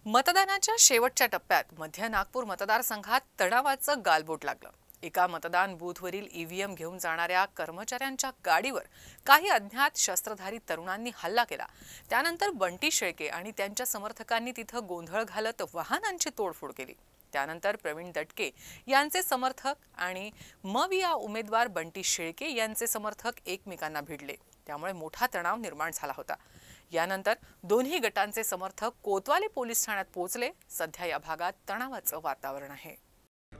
मतदानाच्या शेवटच्या टप्प्यात मध्य नागपूर मतदारसंघात तणावाचं गालबोट लागलं। एका मतदान बूथवरील ईव्हीएम घेऊन जाणाऱ्या कर्मचाऱ्यांच्या गाडीवर काही अज्ञात शस्त्रधारी तरुणांनी हल्ला केला। त्यानंतर बंटी शेळके आणि त्यांच्या समर्थकांनी तिथं गोंधळ घालत वाहनांची तोडफोड केली। त्यानंतर प्रवीण दटके यांचे समर्थक आणि मविया उमेदवार बंटी शेळके यांचे समर्थक एकमेकांना भिडले। त्यामुळे मोठा तणाव निर्माण झाला होता। यानंतर दोन्ही गटांचे समर्थक कोतवाली पोलीस ठाण्यात पोहोचले। सध्या या भागात तणावाचं वातावरण आहे।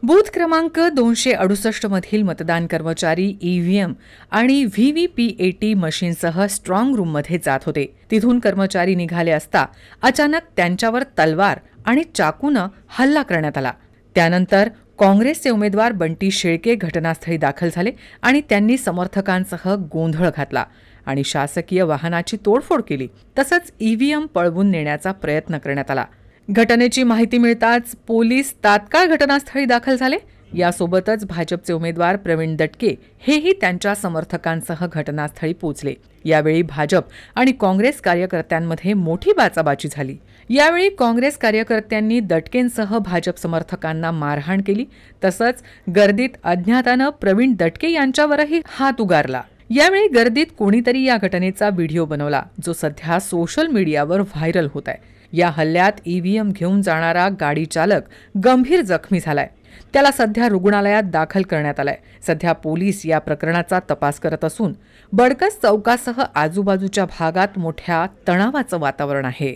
बूथ क्रमांक 268 मधील मतदान कर्मचारी ईव्हीएम आणि व्हीव्हीपीएटी मशीनसह स्ट्रॉंग रूममध्ये जात होते। तिथून कर्मचारी निघाले असता अचानक त्यांच्यावर तलवार आणि चाकूने हल्ला करण्यात आला। त्यानंतर काँग्रेसचे उमेदवार बंटी शेळके घटनास्थळी दाखल झाले आणि त्यांनी समर्थकांसह गोंधळ घातला आणि शासकीय वाहनाची तोडफोड केली। तसंच ईव्हीएम पळवून नेण्याचा प्रयत्न करण्यात आला। घटनेची माहिती मिळताच पोलीस तात्काळ घटनास्थळी दाखल झाले। यासोबतच भाजपचे उमेदवार प्रवीण दटके हेही त्यांच्या समर्थकांसह घटनास्थळी पोहोचले। यावेळी भाजप आणि काँग्रेस कार्यकर्त्यांमध्ये मोठी बाचाबाची झाली। यावेळी काँग्रेस कार्यकर्त्यांनी दटकेंसह भाजप समर्थकांना मारहाण केली। तसंच गर्दीत अज्ञातानं प्रवीण दटके यांच्यावरही हात उगारला। यावेळी गर्दीत कोणीतरी या घटनेचा व्हिडिओ बनवला, जो सध्या सोशल मीडियावर व्हायरल होत आहे। या हल्ल्यात ईव्हीएम घेऊन जाणारा गाडी चालक गंभीर जखमी झालाय। त्याला सध्या रुग्णालयात दाखल करण्यात आलाय। सध्या पोलीस या प्रकरणाचा तपास करत असून बडकस चौकासह आजूबाजूच्या भागात मोठ्या तणावाचं वातावरण आहे।